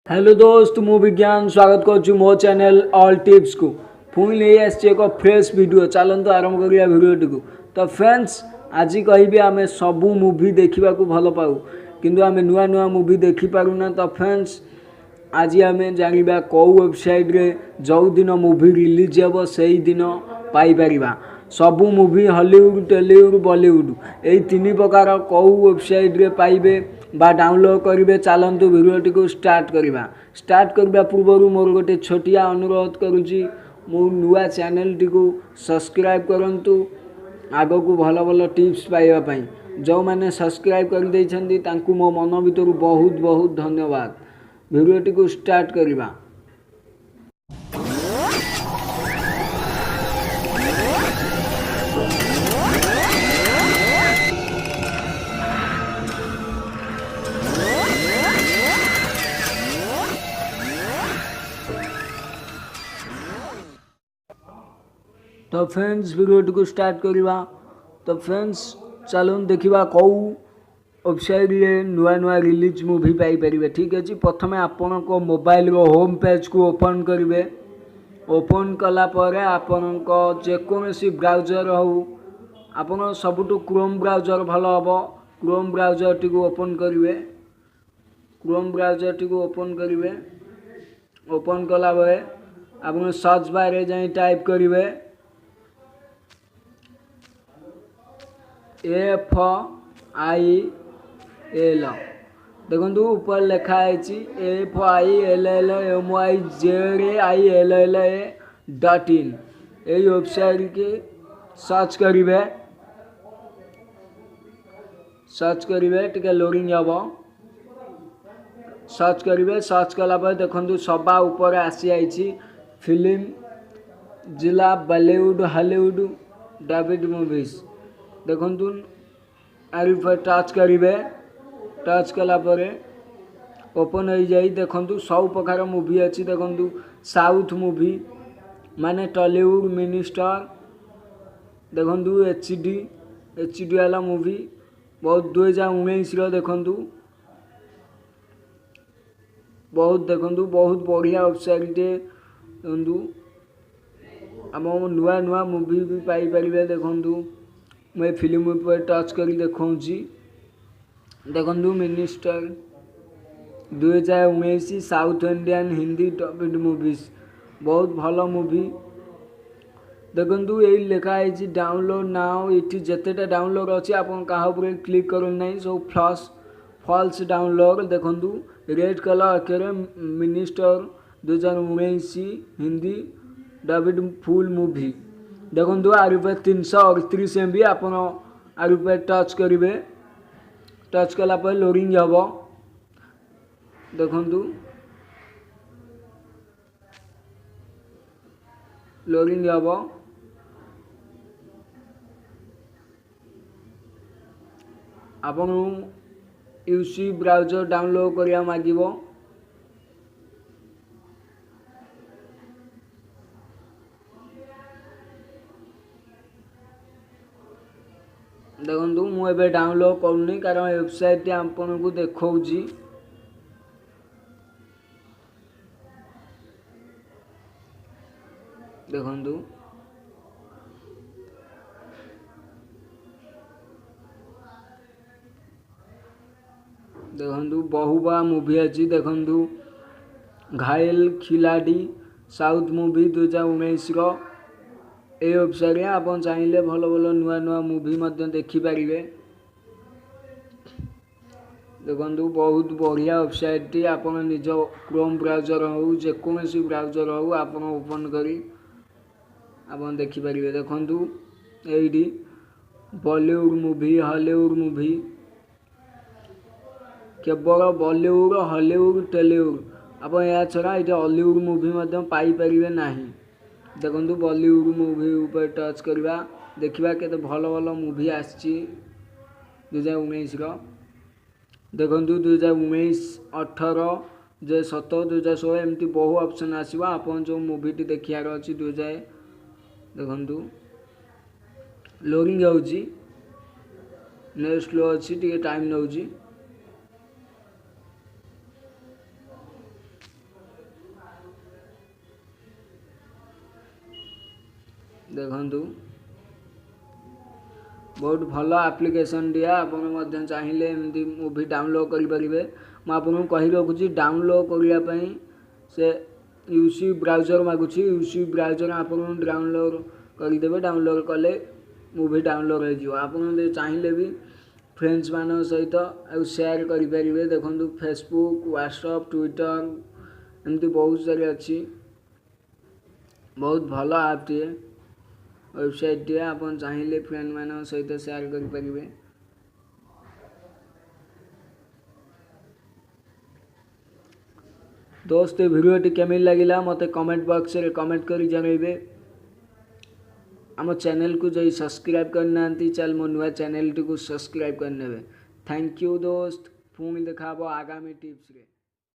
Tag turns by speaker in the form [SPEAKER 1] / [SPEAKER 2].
[SPEAKER 1] Hello दोस्त मु विज्ञान स्वागत करुँ मो चैनल ऑल टिप्स को पुणी नहीं आसी एक फ्रेश वीडियो चलते आरंभ करिया वीडियोटी को। तो फ्रेंड्स आज कहि आम सबू मूवी देखा भल पाऊ किंतु आम नुआ नुआ मूवी देखी पारुना। तो फ्रेंड्स आज आम जाना कौ वेबसाइट रे जो दिन मूवी रिलीज हे से दिन पाइपर सबू मूवी हॉलीवुड टॉलीवुड बॉलीवुड यही तीन प्रकार कौ वेबसाइट रे पाइबे बा डाउनलोड करेंगे। चलतु भिडियोटी को स्टार्ट करने पूर्व मोर गोटे छोटिया अनुरोध करुँची मो नुआ चैनल टी को सब्सक्राइब करंतु आग को भल भल टिप्स पाइबापी। जो मैंने सब्सक्राइब कर देइछन्ति तांकु मो मन भीतर बहुत बहुत धन्यवाद। भिडियोटी को स्टार्ट करवा। तो फ्रेंड्स वीडियो को स्टार्ट करवा। तो फ्रेंड्स चलो देखा कौ वेबसाइट रे नुआ नुआ रिलीज मूवी पाइपर। ठीक अच्छे प्रथम आपण को मोबाइल होम पेज को ओपन करेंगे। ओपन कलापर आपण जेकोसी ब्राउजर हो आपन सबुठ क्रोम ब्राउजर भल हम। क्रोम ब्राउजर टी ओपन करेंगे। क्रोम ब्राउजर टी ओपन करेंगे। ओपन कला आप सर्च बार जाए टाइप करेंगे FIL देखो ऊपर लिखाई FILLMYZAILLA.in यही वेबसाइट के सर्च करेंगे टिके लोडिंग हम। सर्च करेंगे। सर्च कलापर देखो सभा ऊपर आसी आई फिल्म जिला बॉलीवुड हॉलीवुड डेविड मूवीज देखु आर टच करेंगे। टच कलापर ओपन हो जाए देखु सब प्रकार मूवी अच्छी। देखु साउथ मूवी माने टॉलीवुड मिनिस्टर देखु एचडी वाला मूवी बहुत 2019 देखु बहुत देखु बहुत बढ़िया वेबसाइट देखु आम नुआ नुआ मूवी भी पाइपर। देखु मैं फिल्म पर टच कर देखा देखु minister 2019 South Indian Hindi dubbed movies बहुत भल मूवी। देखु यही लिखाई डाउनलोड नाउ ये जितेटा डाउनलोड अच्छी आप क्लिक करना सब फॉल्स डाउनलोड। देखु रेड कलर अक्षर मिनिस्टर 2019 हिंदी डबिड फुल मूवी देखु आर 338 MB आप आर टच करेंगे। टच कलापर लोडिंग हम। देखु लोडिंग हम। आपन यूसी ब्राउजर डाउनलोड करिया मागिबो। देखु मुझे डाउनलोड करनी कारण वेबसाइट आपन को देखा देखु देखु बहुबा मूवी अच्छी। देखु घायल खिलाड़ी साउथ मूवी 2019 ये वेबसाइट आप चाहिए भल भल नुआ नुआ मूवी देखिपारे। देखु बहुत बढ़िया वेबसाइट आप निज क्रोम ब्राउजर हो जेकोसी ब्राउजर हो आप ओपन करी आप देखिपारे। देखु ये बॉलीवुड मूवी हॉलीवुड मूवी केवल बॉलीवुड हॉलीवुड टॉलीवुड आप या छड़ा ये हॉलीवुड मूवी पाइपर ना। देखु बॉलीवुड मूवी ऊपर टच करवा देखा के भल भल मूवी आसी 2019 देखु 2019 18 2017 2016 एमती बहु ऑप्शन आसो आप जो मूवी देखार अच्छी 2000 देखु लोडिंग हो नेट स्लो अच्छी टे टाइम नौ। देखंतु बहुत भल आप्लिकेसन टी आपड़ चाहिए एमती मूवी डाउनलोड करेंगे मुझे आपको कही रखुची डाउनलोड करने से यूसी ब्राउजर मागुची यूसी ब्राउजर आप डाउनलोड करदे डाउनलोड कले मूवी डाउनलोड हो आप चाहिए भी फ्रेंड्स मान सहित शेयर करेंगे देखो फेसबुक व्हाट्सएप ट्विटर एमती बहुत सारे अच्छी बहुत भल आप टे वेबसाइट टी आप चाहिए फ्रेंड मान सहित शेयर करेंगे। दोस्त भिडियोटी केमी लगिला मते कमेंट बॉक्स रे कमेंट करी जनइबे। आम चैनल को जो सब्सक्राइब करना चल मो नुआ चैनल टी को सब्सक्राइब करने। थैंक यू दोस्त पुणी देखा आगामी टिप्स रे।